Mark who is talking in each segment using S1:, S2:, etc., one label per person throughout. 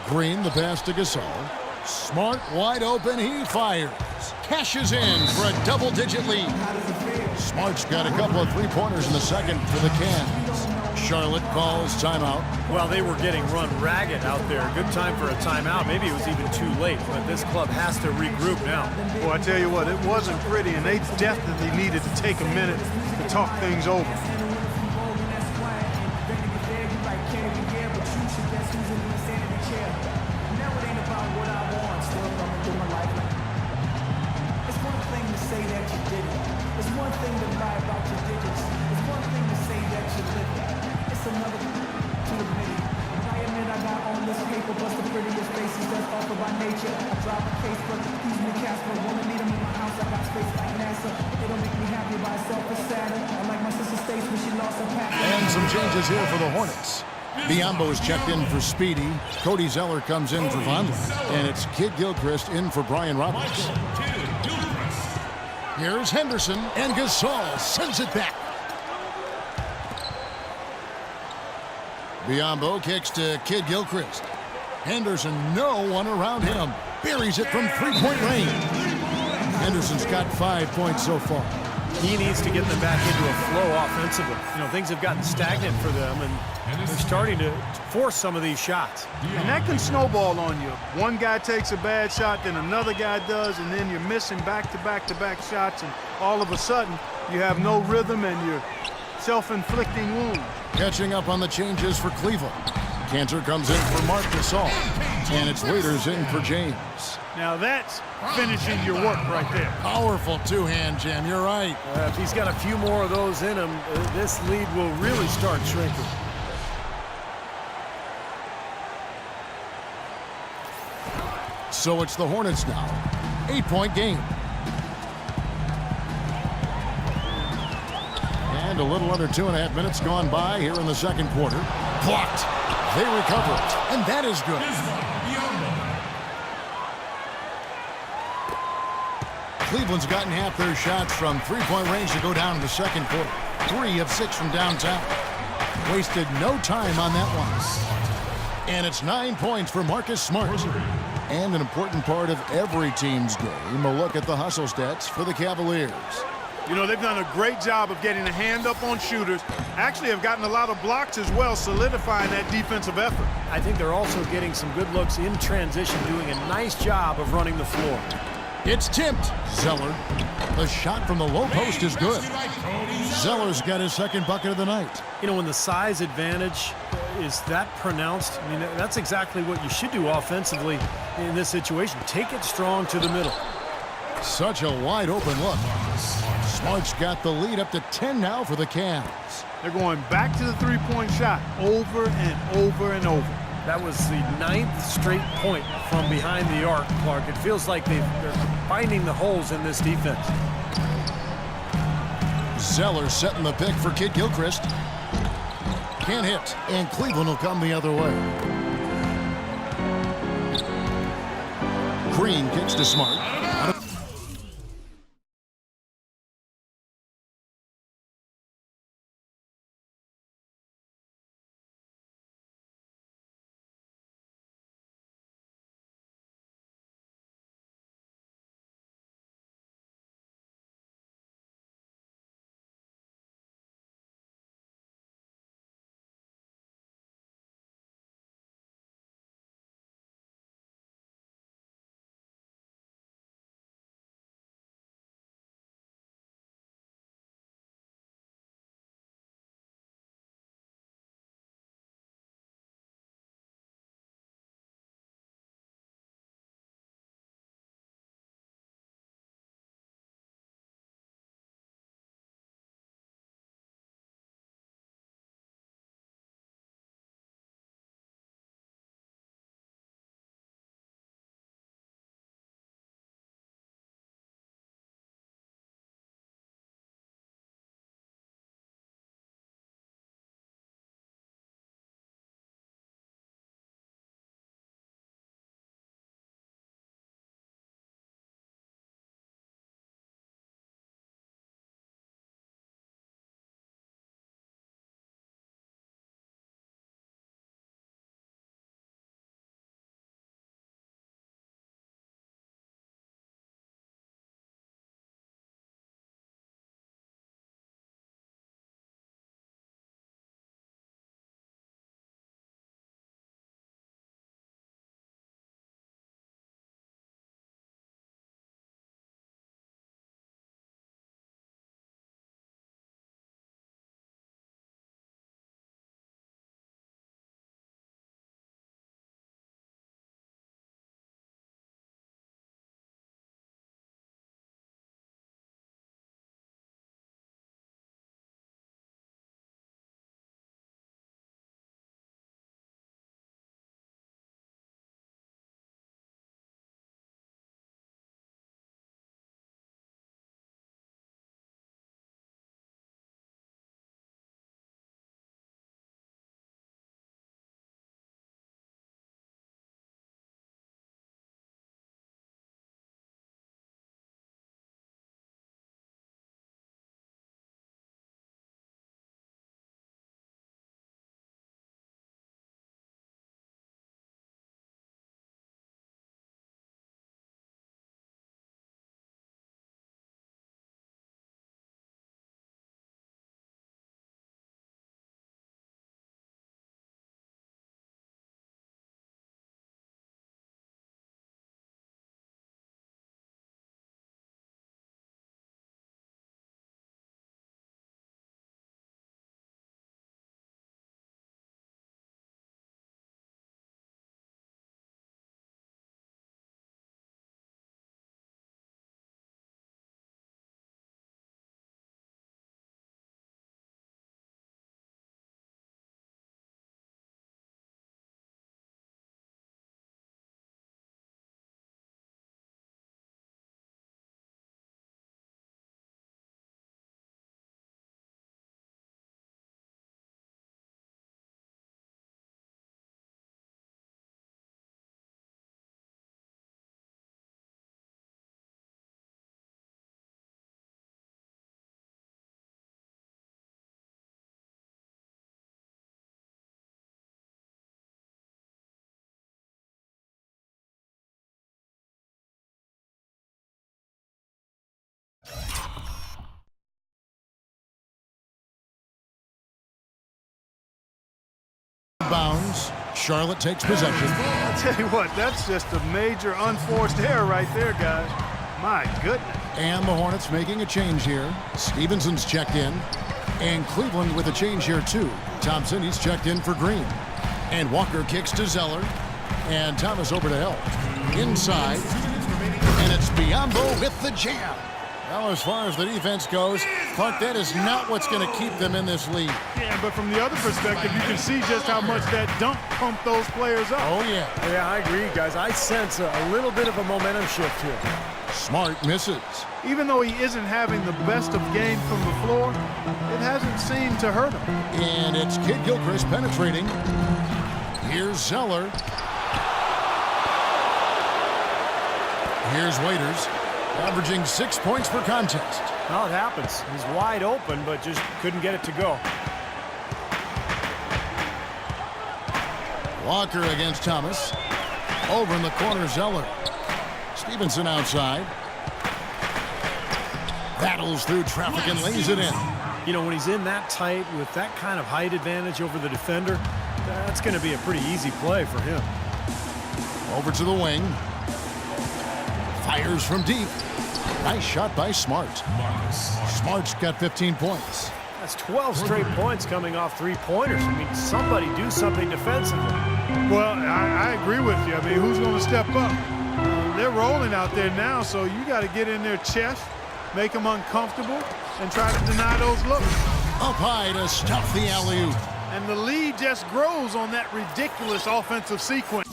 S1: Green, the pass to Gasol. Smart, wide open, he fires. Cashes in for a double-digit lead. Smart's got a couple of three-pointers in the second for the Cavs. Charlotte calls timeout.
S2: Well, they were getting run ragged out there. Good time for a timeout. Maybe it was even too late, but this club has to regroup now.
S3: Well, I tell you what, it wasn't pretty, and they definitely needed to take a minute to talk things over.
S1: And some changes here for the Hornets. Biombo is checked in for Speedy. Cody Zeller comes in for Vonleh. And it's Kid Gilchrist in for Brian Roberts. Here's Henderson, and Gasol sends it back. Biombo kicks to Kid Gilchrist. Henderson, no one around him. Buries it from three-point range. Henderson's got 5 points so far.
S2: He needs to get them back into a flow offensively. You know, things have gotten stagnant for them, and they're starting to force some of these shots.
S3: And that can snowball on you. One guy takes a bad shot, then another guy does, and then you're missing back-to-back-to-back shots, and all of a sudden, you have no rhythm and you're self-inflicting wounds.
S1: Catching up on the changes for Cleveland. Cantor comes in for Marc Gasol. And it's Waiters in for James.
S3: Now that's finishing your work right there.
S1: Powerful two-hand jam, you're right.
S2: If he's got a few more of those in him, this lead will really start shrinking.
S1: So it's the Hornets now. 8-point game. And a little under 2.5 minutes gone by here in the second quarter. Blocked. They recover it, and that is good. Cleveland's gotten half their shots from three-point range to go down in the second quarter. 3 of 6 from downtown. Wasted no time on that one. And it's 9 points for Marcus Smart. And an important part of every team's game, a look at the hustle stats for the Cavaliers.
S3: You know, they've done a great job of getting a hand up on shooters. Actually have gotten a lot of blocks as well, solidifying that defensive effort.
S2: I think they're also getting some good looks in transition, doing a nice job of running the floor.
S1: It's tipped. Zeller. The shot from the low post is good. Zeller's got his second bucket of the night.
S2: You know, when the size advantage is that pronounced, I mean, that's exactly what you should do offensively in this situation. Take it strong to the middle.
S1: Such a wide open look. Smart's got the lead up to 10 now for the Cavs.
S3: They're going back to the three-point shot over and over and over.
S2: That was the 9th straight point from behind the arc, Clark. It feels like they're finding the holes in this defense.
S1: Zeller setting the pick for Kid Gilchrist. Can't hit, and Cleveland will come the other way. Green kicks to Smart. bounds. Charlotte takes possession.
S3: I tell you what, that's just a major unforced error right there, guys. My goodness.
S1: And the Hornets making a change here. Stevenson's checked in. And Cleveland with a change here, too. Thompson, he's checked in for Green. And Walker kicks to Zeller. And Thomas over to help. Inside. And it's Biyombo with the jam. Well, as far as the defense goes, Clark, that is not what's going to keep them in this league.
S3: Yeah, but from the other perspective, you can see just how much that dunk pumped those players up.
S1: Oh, yeah.
S2: Yeah, I agree, guys. I sense a little bit of a momentum shift here.
S1: Smart misses.
S3: Even though he isn't having the best of game from the floor, it hasn't seemed to hurt him.
S1: And it's Kid Gilchrist penetrating. Here's Zeller. Here's Waiters, averaging 6 points per contest.
S2: Well, it happens. He's wide open, but just couldn't get it to go.
S1: Walker against Thomas. Over in the corner, Zeller. Stevenson outside. Battles through traffic and lays it in.
S2: You know, when he's in that tight with that kind of height advantage over the defender, that's going to be a pretty easy play for him.
S1: Over to the wing. Fires from deep. Nice shot by Smart. Smart's got 15 points.
S2: That's 12 straight points coming off three-pointers. I mean, somebody do something defensively.
S3: Well, I agree with you. I mean, who's going to step up? They're rolling out there now, so you got to get in their chest, make them uncomfortable, and try to deny those looks.
S1: Up high to stuff the alley-oop.
S3: And the lead just grows on that ridiculous offensive sequence.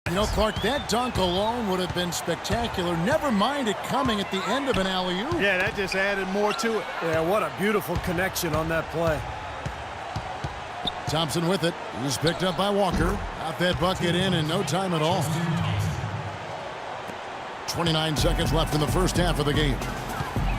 S1: You know, Clark, that dunk alone would have been spectacular. Never mind it coming at the end of an alley-oop.
S3: Yeah, that just added more to it.
S2: Yeah, what a beautiful connection on that play.
S1: Thompson with it. He's picked up by Walker. Got that bucket in no time at all. 29 seconds left in the first half of the game.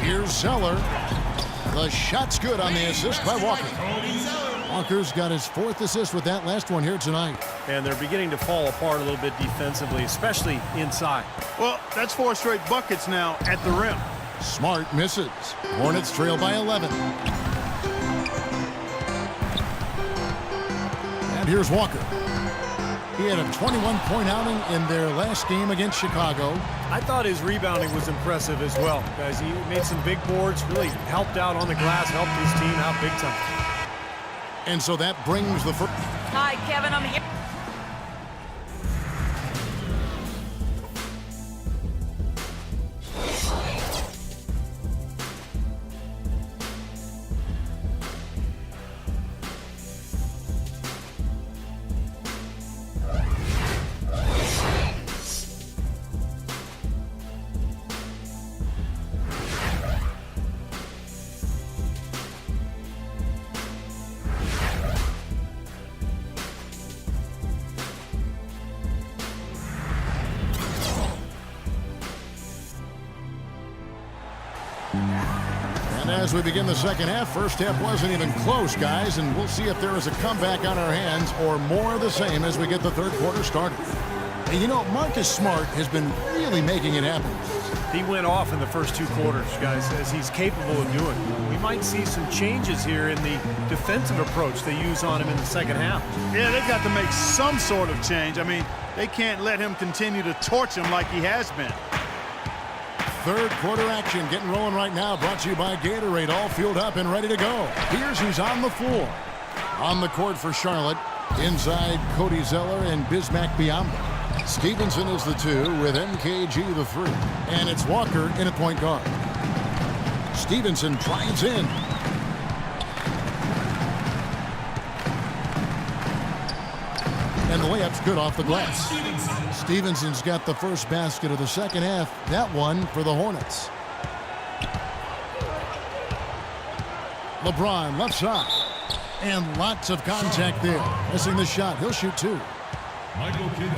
S1: Here's Zeller. The shot's good on the assist by Walker. Walker's got his 4th assist with that last one here tonight.
S2: And they're beginning to fall apart a little bit defensively, especially inside.
S3: Well, that's 4 straight buckets now at the rim.
S1: Smart misses. Hornets trail by 11. And here's Walker. He had a 21-point outing in their last game against Chicago.
S2: I thought his rebounding was impressive as well, guys. He made some big boards, really helped out on the glass, helped his team out big time.
S1: And so that brings the first.
S4: Hi, Kevin. I'm here.
S1: And as we begin the second half, first half wasn't even close, guys, and we'll see if there is a comeback on our hands or more of the same as we get the third quarter started. And you know, Marcus Smart has been really making it happen.
S2: He went off in the first 2 quarters, guys, as he's capable of doing. We might see some changes here in the defensive approach they use on him in the second half.
S3: Yeah, they've got to make some sort of change. I mean, they can't let him continue to torch him like he has been.
S1: Third quarter action getting rolling right now, brought to you by Gatorade, all fueled up and ready to go. Here's who's on the floor. On the court for Charlotte, inside Cody Zeller and Bismack Biyombo. Stevenson is the 2 with MKG the 3. And it's Walker in at point guard. Stevenson drives in. And the layup's good off the glass. Stevenson's got the first basket of the second half. That one for the Hornets. LeBron left side. And lots of contact there. Missing the shot. He'll shoot 2.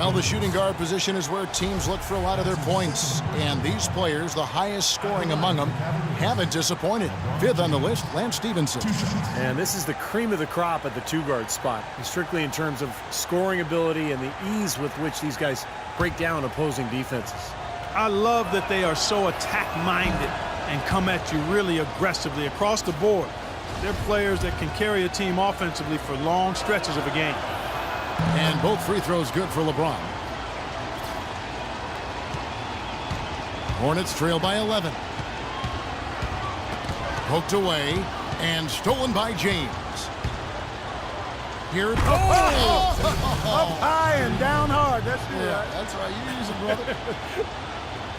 S1: Well, the shooting guard position is where teams look for a lot of their points. And these players, the highest scoring among them, haven't disappointed. 5th on the list, Lance Stevenson.
S2: And this is the cream of the crop at the 2-guard spot, strictly in terms of scoring ability and the ease with which these guys break down opposing defenses.
S3: I love that they are so attack-minded and come at you really aggressively across the board. They're players that can carry a team offensively for long stretches of a game.
S1: And both free throws good for LeBron. Hornets trail by 11. Poked away and stolen by James. Here it goes.
S3: Up high and down hard. That's
S1: That's right. You use it, brother.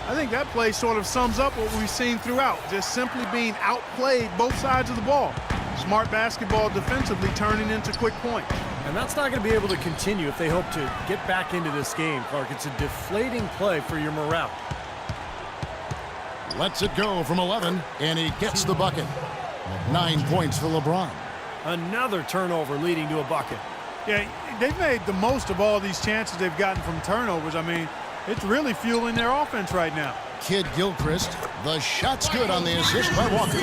S3: I think that play sort of sums up what we've seen throughout. Just simply being outplayed both sides of the ball. Smart basketball defensively turning into quick points.
S2: And that's not going to be able to continue if they hope to get back into this game, Clark. It's a deflating play for your morale.
S1: Lets it go from 11, and he gets the bucket. 9 points for LeBron.
S2: Another turnover leading to a bucket.
S3: Yeah, they've made the most of all these chances they've gotten from turnovers. I mean, it's really fueling their offense right now.
S1: Kid Gilchrist, the shot's good on the assist by Walker.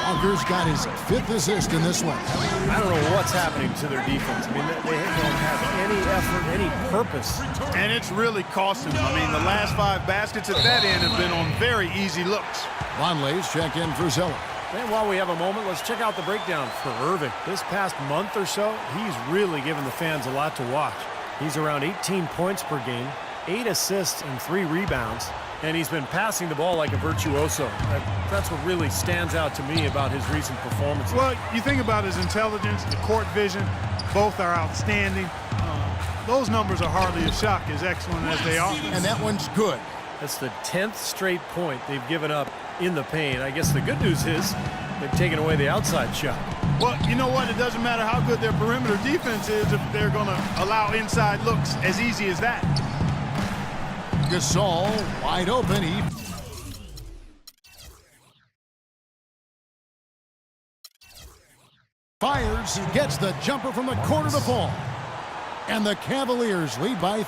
S1: Walker's got his 5th assist in this one.
S2: I don't know what's happening to their defense. I mean, they don't have any effort, any purpose.
S3: And it's really costing them. I mean, the last 5 baskets at that end have been on very easy looks.
S1: Vonleh's check in for Zeller.
S2: And while we have a moment, let's check out the breakdown for Irving. This past month or so, he's really given the fans a lot to watch. He's around 18 points per game, 8 assists and 3 rebounds, and he's been passing the ball like a virtuoso. That's what really stands out to me about his recent performances.
S3: Well, you think about his intelligence, the court vision, both are outstanding. Those numbers are hardly a shock, as excellent as they are.
S1: And that one's good.
S2: That's the 10th straight point they've given up in the paint. I guess the good news is they've taken away the outside shot.
S3: Well, you know what? It doesn't matter how good their perimeter defense is if they're going to allow inside looks as easy as that.
S1: Gasol wide open. He fires, gets the jumper from the corner to fall. And the Cavaliers lead by